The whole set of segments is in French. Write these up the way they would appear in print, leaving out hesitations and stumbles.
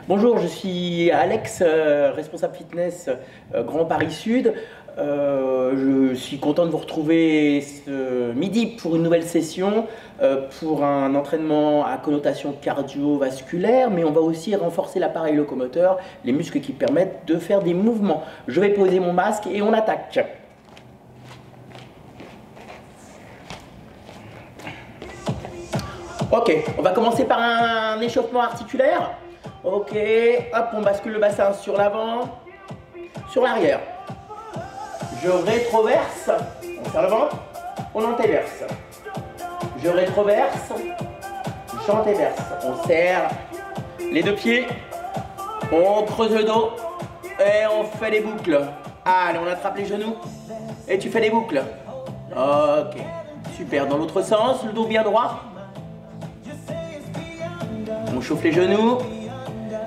Bonjour, je suis Alex, responsable fitness Grand Paris Sud. Je suis content de vous retrouver ce midi pour une nouvelle session, pour un entraînement à connotation cardiovasculaire, mais on va aussi renforcer l'appareil locomoteur, les muscles qui permettent de faire des mouvements. Je vais poser mon masque et on attaque. Ok, on va commencer par un échauffement articulaire. Ok, hop, on bascule le bassin sur l'avant, sur l'arrière. Je rétroverse, on serre le ventre, on antéverse. Je rétroverse, j'antéverse. On serre les deux pieds, on creuse le dos et on fait des boucles. Allez, on attrape les genoux et tu fais des boucles. Ok, super. Dans l'autre sens, le dos bien droit. On chauffe les genoux.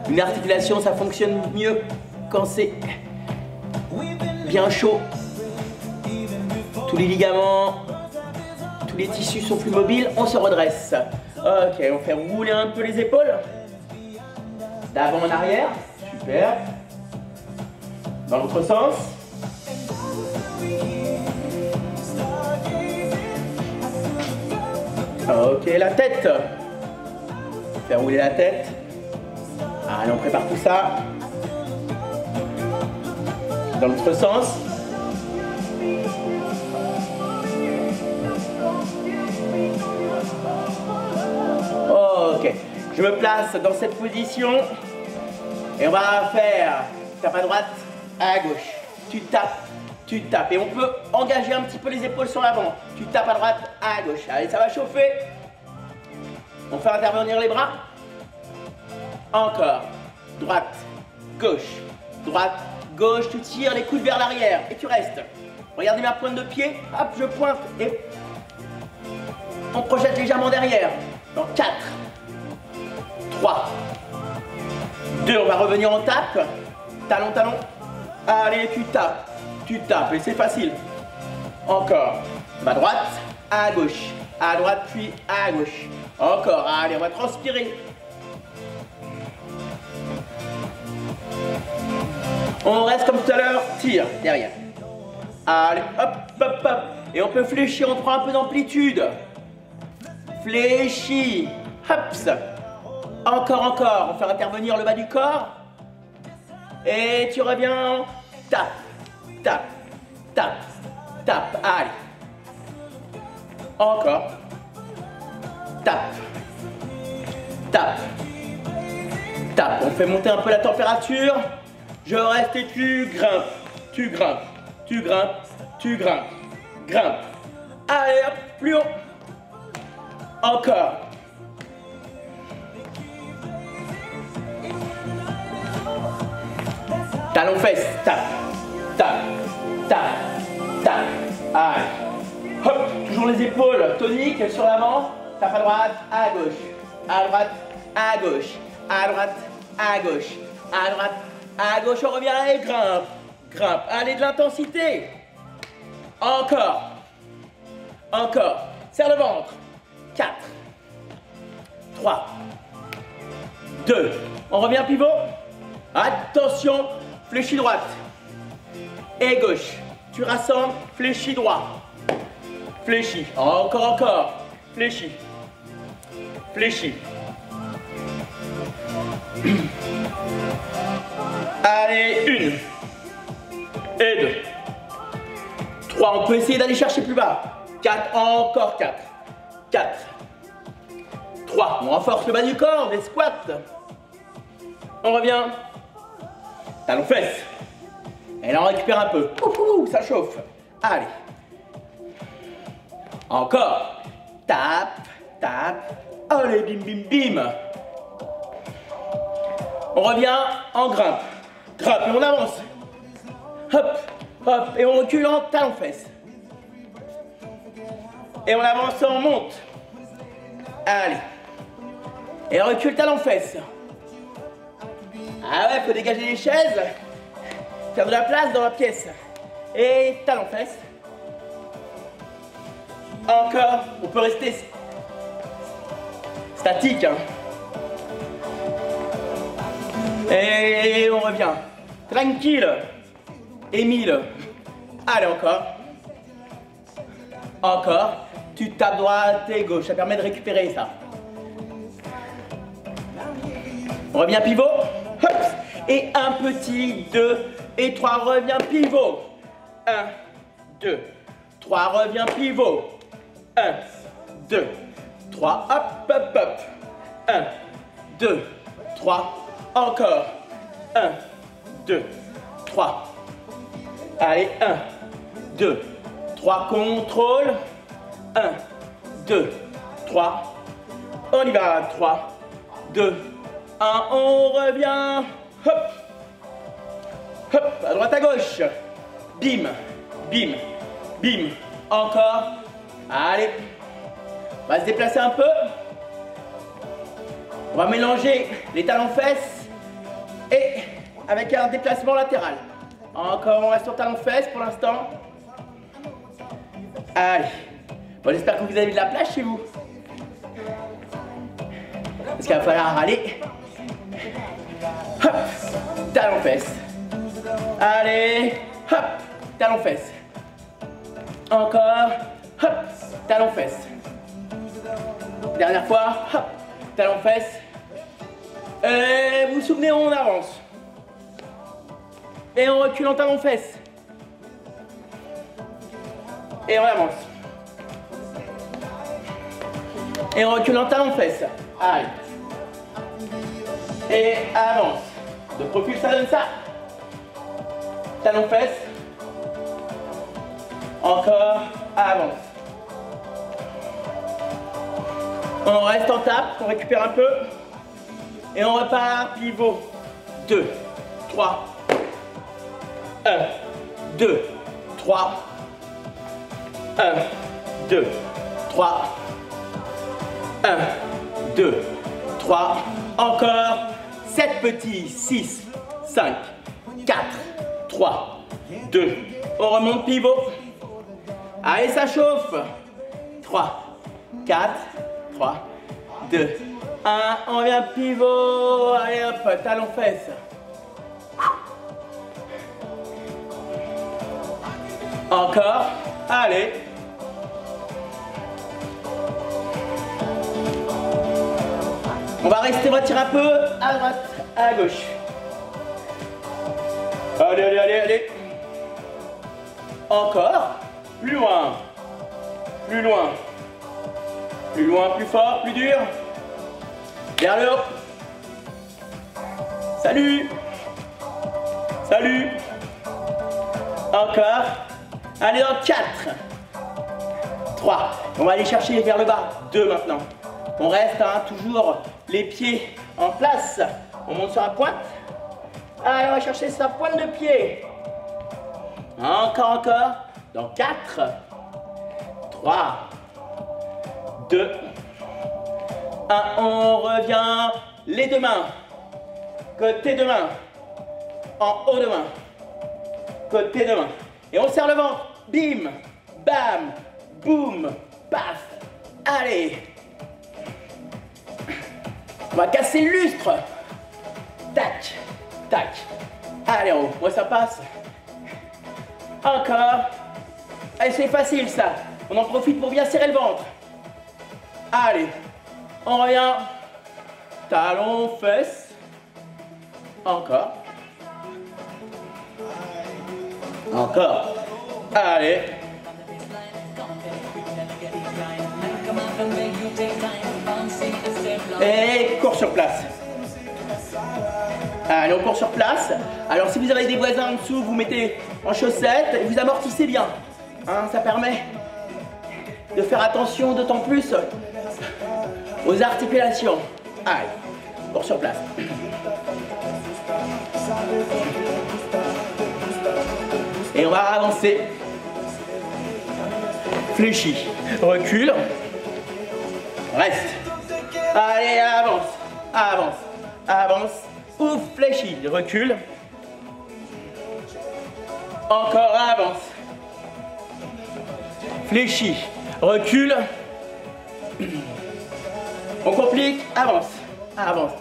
Une articulation, ça fonctionne mieux quand c'est bien chaud. Tous les ligaments, tous les tissus sont plus mobiles. On se redresse. Ok, on fait rouler un peu les épaules. D'avant en arrière. Super. Dans l'autre sens. Ok, la tête. Faire rouler la tête. Allez, on prépare tout ça. Dans l'autre sens. Ok. Je me place dans cette position. Et on va faire tape à droite, à gauche. Tu tapes, tu tapes. Et on peut engager un petit peu les épaules sur l'avant. Tu tapes à droite, à gauche. Allez, ça va chauffer. On fait intervenir les bras. Encore. Droite, gauche, droite, gauche. Tu tires les coudes vers l'arrière et tu restes. Regardez ma pointe de pied. Hop, je pointe et on projette légèrement derrière. Dans 4, 3, 2. On va revenir en tape. Talon, talon. Allez, tu tapes. Tu tapes et c'est facile. Encore. À droite, à gauche. À droite puis à gauche. Encore. Allez, on va transpirer. On reste comme tout à l'heure, tire derrière. Allez, hop, hop, hop. Et on peut fléchir, on prend un peu d'amplitude. Fléchis. Hops. Encore, encore. On fait intervenir le bas du corps. Et tu reviens. Tape, tape, tape, tape. Allez. Encore. Tape. Tape. Tape. On fait monter un peu la température. Je reste et tu grimpes, tu grimpes, tu grimpes, tu grimpes, grimpe. Allez hop, plus haut. Encore. Talon fesse, tape, tape, tape, tape. Allez. Hop, toujours les épaules toniques sur l'avant. Tape à droite, à gauche, à droite, à gauche, à droite, à gauche, à droite. À gauche, on revient et grimpe. Grimpe. Allez, de l'intensité. Encore. Encore. Serre le ventre. 4. 3. 2. On revient pivot. Attention. Fléchis droite. Et gauche. Tu rassembles. Fléchis droit. Fléchis. Encore, encore. Fléchis. Fléchis. Allez, 1 et 2. 3, on peut essayer d'aller chercher plus bas. 4, encore 4. 4. 3, on renforce le bas du corps, les squats. On revient. Talon fesse. Et là, on récupère un peu. Ça chauffe. Allez. Encore. Tape, tape. Allez, bim, bim, bim. On revient en grimpe. Grimpe et on avance. Hop, hop. Et on recule en talon fesse. Et on avance, on monte. Allez. Et on recule talon fesse. Ah ouais, faut dégager les chaises. Faire de la place dans la pièce. Et talon fesse. Encore. On peut rester statique. Hein. Et on revient. Tranquille. Émile. Allez, encore. Encore. Tu tapes droite et gauche. Ça permet de récupérer ça. On revient pivot. Hop. Et un petit 2 et 3. Revient pivot. 1, 2, 3. Revient pivot. 1, 2, 3. Hop, hop, hop. 1, 2, 3. Encore. 1, 2, 3. Allez, 1, 2, 3. Contrôle. 1, 2, 3. On y va. 3, 2, 1. On revient. Hop. Hop. À droite, à gauche. Bim. Bim. Bim. Encore. Allez. On va se déplacer un peu. On va mélanger les talons-fesses et avec un déplacement latéral. Encore, on reste sur talons-fesses pour l'instant. Allez. Bon, j'espère que vous avez de la place chez vous. Parce qu'il va falloir aller. Hop. Talons-fesses. Allez. Hop. Talons-fesses. Encore. Hop. Talons-fesses. Dernière fois. Hop. Talons-fesses. Et vous vous souvenez, on avance. Et on recule en talons-fesses. Et on avance. Et on recule en talons-fesses. Allez. Et avance. De profil, ça donne ça. Talons-fesses. Encore. Avance. On reste en tape. On récupère un peu. Et on repart. Pivot. 2, 3. 1, 2, 3. 1, 2, 3. 1, 2, 3. Encore. 7 petits. 6, 5, 4, 3, 2. On remonte pivot. Allez, ça chauffe. 3, 4, 3, 2, 1. On revient pivot. Allez hop, talons-fesses. Encore. Allez. On va rester, on va tirer un peu à droite, à gauche. Allez, allez, allez, allez. Encore. Plus loin. Plus loin. Plus loin, plus fort, plus dur. Vers le haut. Salut. Salut. Encore. Allez, dans 4. 3. On va aller chercher vers le bas. 2 maintenant. On reste hein, toujours les pieds en place. On monte sur la pointe. Allez, on va chercher sa pointe de pied. Encore, encore. Dans 4. 3. 2. 1. On revient. Les deux mains. Côté de main. En haut de main. Côté de main. Et on serre le ventre. Bim. Bam. Boum. Paf. Allez. On va casser le lustre. Tac. Tac. Allez, en haut. Moi, ça passe. Encore. Allez, c'est facile, ça. On en profite pour bien serrer le ventre. Allez. On revient. Talons, fesses. Encore. Encore. Allez. Et cours sur place. Allez, on court sur place. Alors, si vous avez des voisins en dessous, vous mettez en chaussettes et vous amortissez bien. Hein, ça permet de faire attention d'autant plus aux articulations. Allez, cours sur place. Et on va avancer. Fléchi. Recule. Reste. Allez, avance. Avance. Avance. Ouf, fléchi. Recule. Encore, avance. Fléchi. Recule. On complique. Avance. Avance.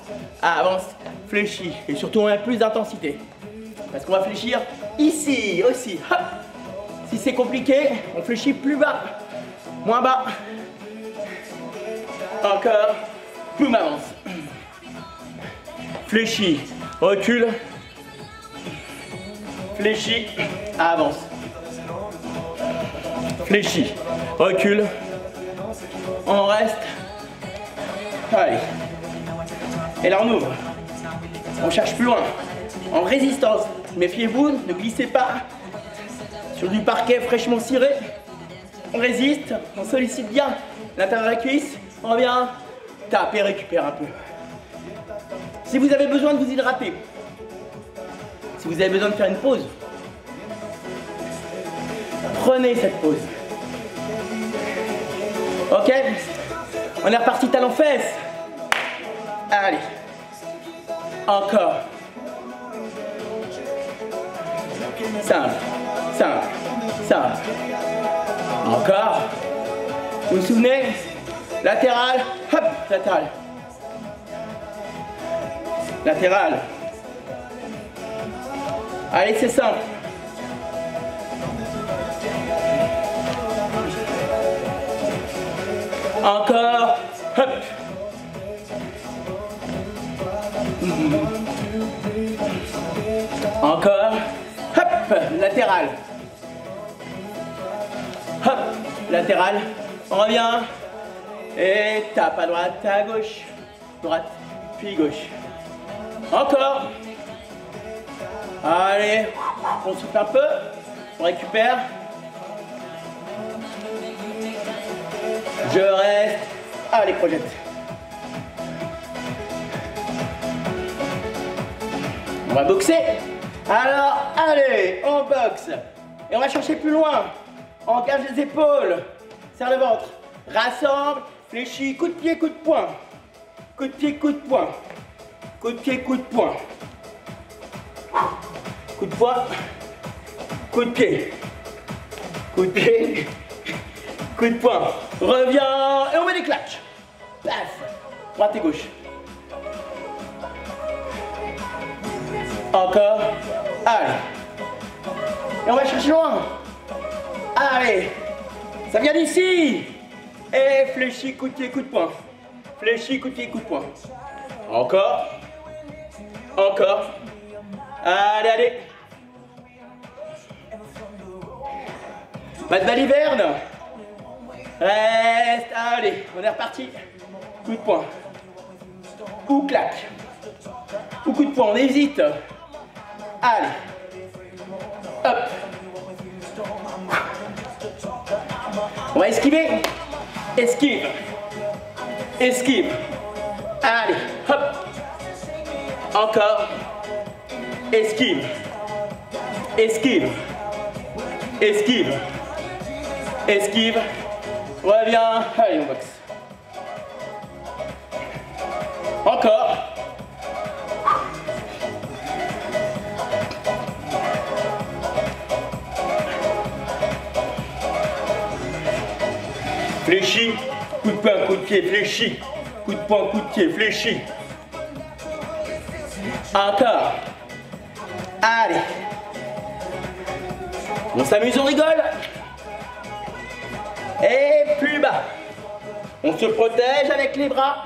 Avance. fléchis. Et surtout, on a plus d'intensité. Parce qu'on va fléchir ici aussi. Hop. Si c'est compliqué, on fléchit plus bas. Moins bas. Encore. Boum, avance. Fléchis. Recule. Fléchis. Avance. Fléchis. Recule. On reste. Allez. Et là on ouvre. On cherche plus loin. En résistance. Méfiez-vous, ne glissez pas sur du parquet fraîchement ciré. On résiste, on sollicite bien l'intérieur de la cuisse. On revient, tape et récupère un peu. Si vous avez besoin de vous hydrater, si vous avez besoin de faire une pause, prenez cette pause. Ok? On est reparti talons-fesses. Allez. Encore. Simple, simple, simple. Encore. Vous vous souvenez? Latéral, hop, latéral. Latéral. Allez, c'est simple. Encore, hop. Encore, hop, latéral. Hop, latéral. On revient. Et tape à droite, à gauche. Droite, puis gauche. Encore. Allez, on souffle un peu. On récupère. Je reste. Allez, projette. On va boxer. Alors, allez, on boxe. Et on va chercher plus loin. On engage les épaules. Serre le ventre. Rassemble. Fléchis. Coup de pied, coup de poing. Coup de pied, coup de poing. Coup de pied, coup de poing. Coup de poing. Coup de pied. Coup de pied. Coup de poing. Reviens. Et on met des claques. Paf. Droite et gauche. Encore. Allez. Et on va chercher loin. Allez. Ça vient d'ici. Et fléchis, coup de pied, coup de poing. Fléchis, coup de pied, coup de poing. Encore. Encore. Allez, allez. Pas de baliverne. Reste. Allez, on est reparti. Coup de poing. Ou claque. Ou coup de poing, on hésite. Allez. Hop. On va esquiver. Esquive. Esquive. Allez. Hop. Encore. Esquive. Esquive. Esquive. Esquive. Reviens. Allez, on boxe. Encore. Fléchis, coup de poing, coup de pied, fléchis. Coup de poing, coup de pied, fléchis. Encore. Allez. On s'amuse, on rigole. Et plus bas. On se protège avec les bras.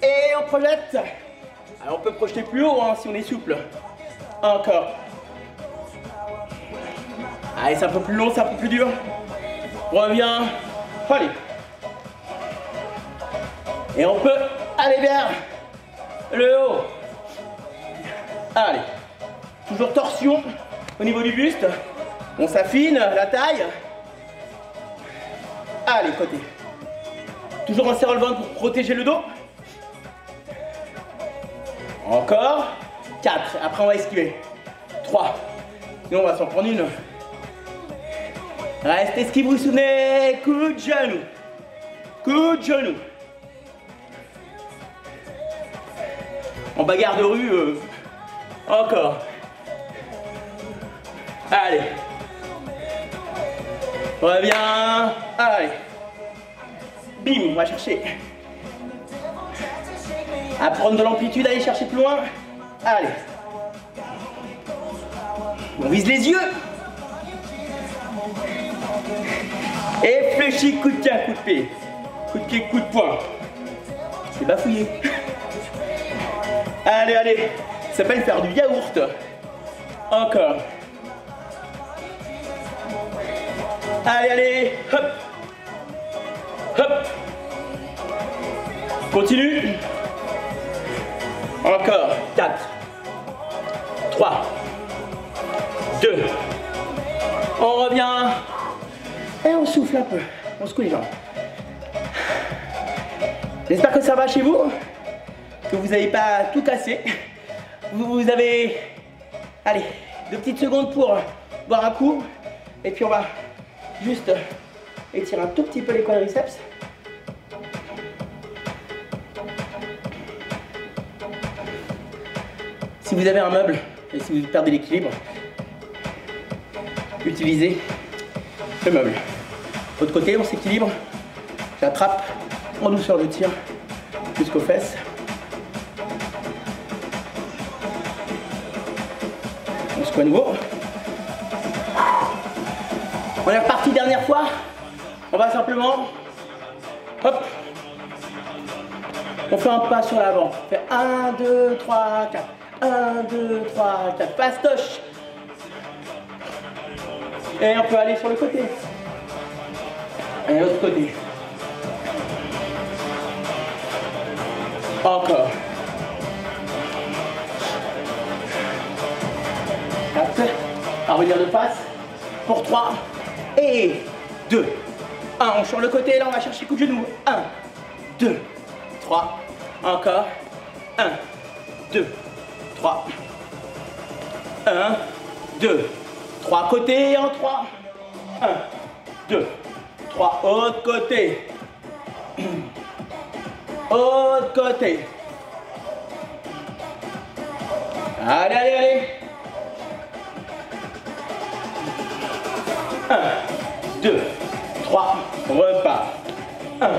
Et on projette. Alors on peut projeter plus haut hein, si on est souple. Encore. Allez, c'est un peu plus long, c'est un peu plus dur. Reviens. Allez. Et on peut aller vers le haut. Allez. Toujours torsion au niveau du buste. On s'affine la taille. Allez, côté. Toujours en serrant le ventre pour protéger le dos. Encore. 4. Après, on va esquiver. 3. Sinon, on va s'en prendre une. Reste esquive, vous vous souvenez. Coup de genou. Coup de genou. En bagarre de rue. Encore. Allez. Reviens. Allez. Bim, on va chercher. À prendre de l'amplitude, aller chercher plus loin. Allez. On vise les yeux. Et fléchis, coup de pied, coup de pied. Coup de pied, coup de poing. C'est bafouillé. Allez, allez. Ça s'appelle faire du yaourt. Encore. Allez, allez. Hop. Hop. Continue. Encore. 4. 3. 2. On revient. Et on souffle un peu. On secoue les jambes. J'espère que ça va chez vous. Que vous n'avez pas tout cassé. Vous avez, allez, 2 petites secondes pour boire un coup. Et puis on va juste étirer un tout petit peu les quadriceps. Si vous avez un meuble et si vous perdez l'équilibre, utilisez le meuble. De l'autre côté, on s'équilibre. J'attrape en douceur, je tire jusqu'aux fesses. On secoue à nouveau. On est reparti dernière fois. On va simplement, hop, on fait un pas sur l'avant. On fait 1, 2, 3, 4. 1, 2, 3, 4. Fastoche. Et on peut aller sur le côté. Et l'autre côté. Encore. 4. À revenir de face. Pour 3. Et 2. 1. On change le côté. Là, on va chercher coup de genou. 1, 2, 3. Encore. 1, 2, 3. 1, 2, 3 côtés en 3. 1, 2, 3. Autre côté. Autre côté. Allez, allez, allez. 1, 2, 3. Repart. 1,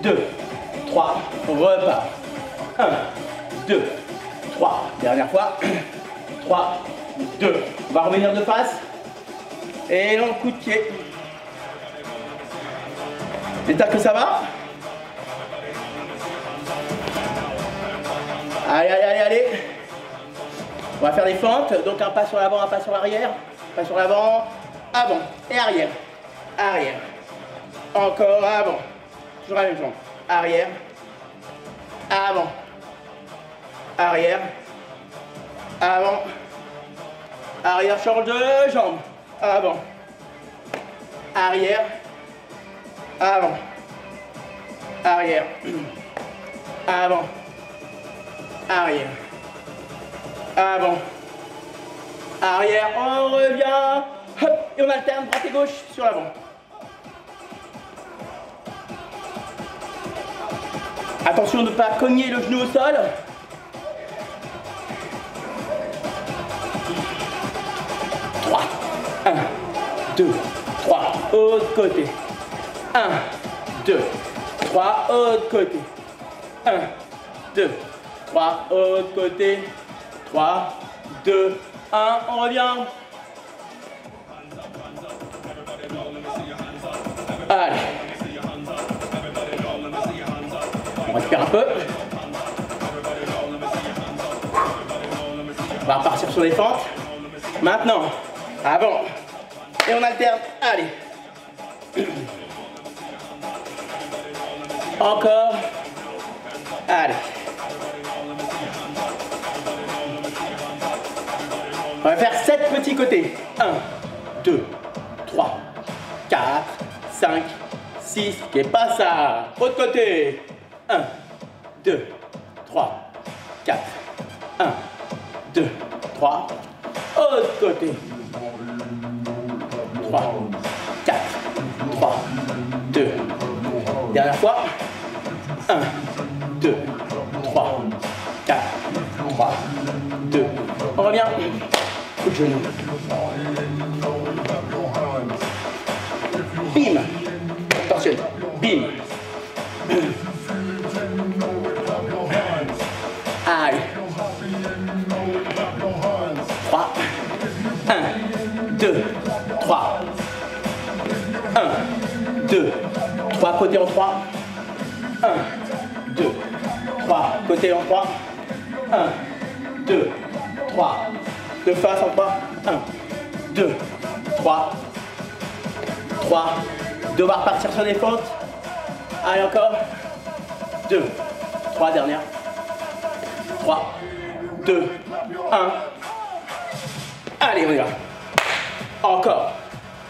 2, 3. Repart. 1, 2, 3. Dernière fois. 3, 2. On va revenir de face. Et long coup de pied. J'espère que ça va. Allez, allez, allez, allez. On va faire des fentes. Donc un pas sur l'avant, un pas sur l'arrière. Pas sur l'avant, avant et arrière. Arrière. Encore avant. Toujours la même jambe. Arrière. Avant. Arrière. Avant. Arrière, change de jambe. Avant. Arrière. Avant. Arrière. Avant. Arrière. Avant. Arrière. On revient. Hop. Et on alterne droite et gauche sur l'avant. Attention de ne pas cogner le genou au sol. Trois. 1, 2, 3. Autre côté. 1, 2, 3. Autre côté. 1, 2, 3. Autre côté. 3, 2, 1. On revient. Allez. On récupère un peu. On va repartir sur les fentes. Maintenant, avant. Et on alterne. Allez. Encore. Allez. On va faire 7 petits côtés. 1, 2, 3, 4, 5, 6. Qu'est pas ça? Autre côté. 1, 2, 3, 4. 1, 2, 3. Autre côté. 3, 4, 3, 2. Dernière fois. 1, 2, 3, 4, 3, 2. On revient. Coup de genou. Bim. Torsionne. Bim. Allez. côté en 3. 1, 2, 3. Côté en 3. 1, 2, 3. De face en 3. 1, 2, 3. 3. 2 barres partir sur des fautes. Allez, encore. 2, 3, dernière. 3, 2, 1. Allez, on y va. Encore.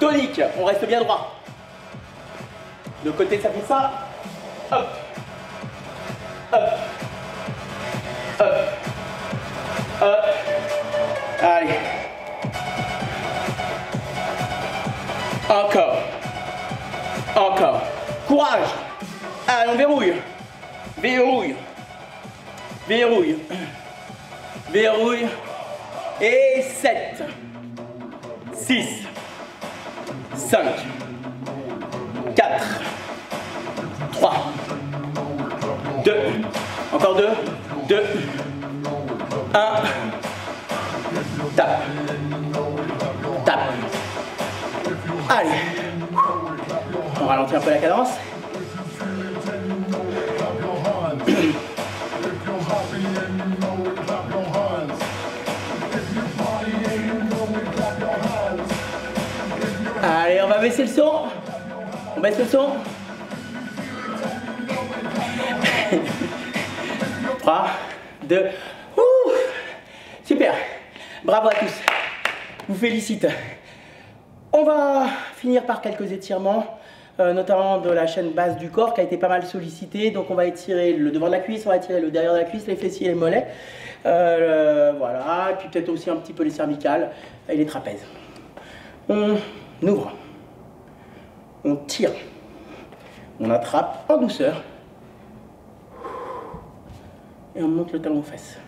Tonique, on reste bien droit. De côté, ça fait ça. Hop. Hop. Hop. Hop. Allez. Encore. Encore. Courage. Allez, on verrouille. Verrouille. Verrouille. Verrouille. Et 7. 6. 5. 4. 3. 2. Encore 2. 2. 1. Tape. Tape. Allez. On ralentit un peu la cadence. Allez, on va baisser le son. On baisse le son. 3, 2. Super. Bravo à tous. Je vous félicite. On va finir par quelques étirements, notamment de la chaîne basse du corps qui a été pas mal sollicitée. Donc on va étirer le devant de la cuisse, on va étirer le derrière de la cuisse, les fessiers et les mollets. Voilà, et puis peut-être aussi un petit peu les cervicales et les trapèzes. On ouvre, on tire, on attrape en douceur et on monte le talon aux fesses.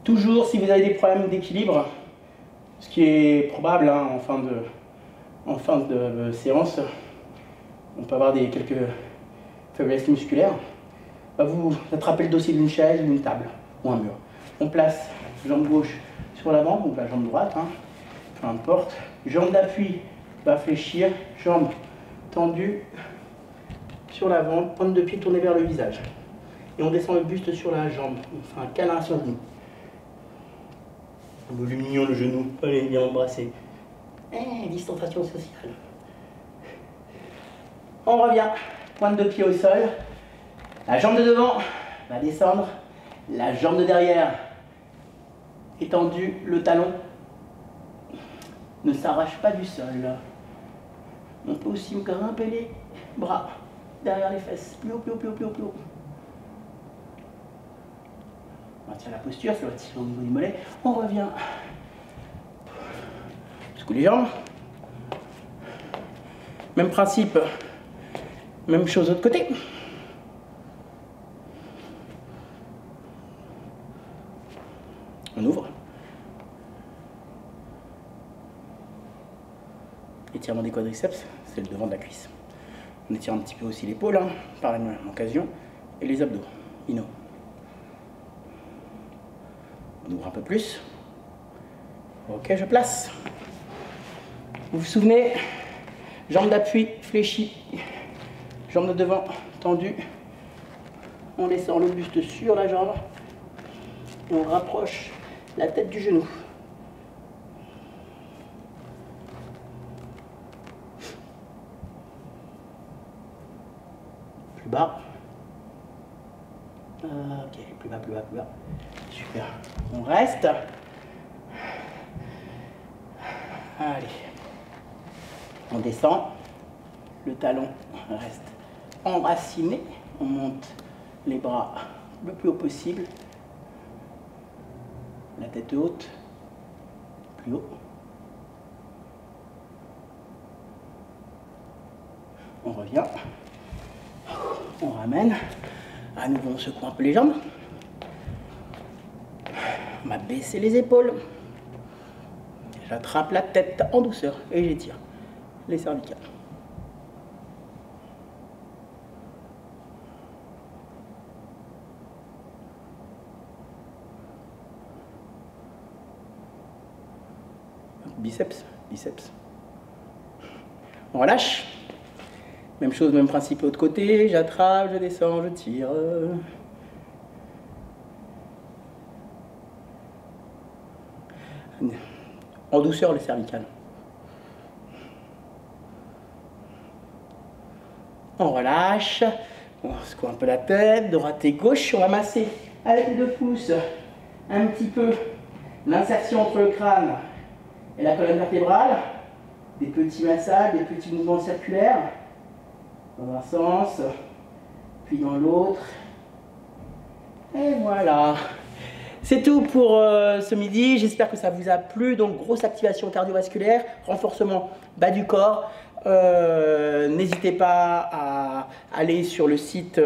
Toujours, si vous avez des problèmes d'équilibre, ce qui est probable hein, en fin de séance, on peut avoir quelques faiblesses musculaires, vous attrapez le dossier d'une chaise, d'une table ou un mur. On place jambe gauche sur l'avant, ou la jambe droite, hein, peu importe. Jambe d'appui va fléchir, jambe tendue sur l'avant, pointe de pied tournée vers le visage. Et on descend le buste sur la jambe, on fait un câlin sur le genou. Volume mignon le genou, allez, bien embrasser. Distanciation sociale. On revient, pointe de pied au sol. La jambe de devant va descendre. La jambe de derrière étendue, le talon ne s'arrache pas du sol. On peut aussi grimper les bras derrière les fesses. Plus haut, plus haut, plus haut, plus haut, plus haut. On maintient la posture, ça va tirer au niveau du mollet. On revient. Secoue les jambes. Même principe. Même chose de l'autre côté. On ouvre. Étirement des quadriceps, c'est le devant de la cuisse. On étire un petit peu aussi l'épaule, hein, par la même occasion, et les abdos. Ino. On ouvre un peu plus. Ok, je place. Vous vous souvenez, jambe d'appui fléchie, jambe de devant tendue. On descend le buste sur la jambe et on rapproche la tête du genou. Plus bas. Ok, plus bas, plus bas, plus bas. Super. On reste. Allez. On descend. Le talon reste enraciné. On monte les bras le plus haut possible. La tête haute. Plus haut. On revient. On ramène. À nouveau, on secoue un peu les jambes. On va baisser les épaules. J'attrape la tête en douceur et j'étire les cervicales. biceps, biceps. On relâche. Même chose, même principe l'autre côté. J'attrape, je descends, je tire. En douceur le cervical. On relâche. On secoue un peu la tête, droite et gauche. On va masser avec les 2 pouces un petit peu l'insertion entre le crâne et la colonne vertébrale. Des petits massages, des petits mouvements circulaires. Dans un sens, puis dans l'autre. Et voilà. C'est tout pour ce midi. J'espère que ça vous a plu. Donc, grosse activation cardiovasculaire, renforcement bas du corps. N'hésitez pas à aller sur le site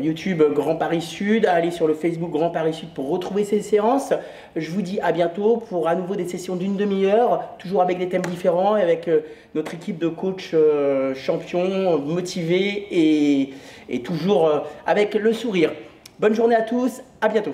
YouTube Grand Paris Sud, à aller sur le Facebook Grand Paris Sud pour retrouver ces séances. Je vous dis à bientôt pour à nouveau des sessions d'une demi-heure, toujours avec des thèmes différents et avec notre équipe de coachs champions, motivés et toujours avec le sourire. Bonne journée à tous, à bientôt.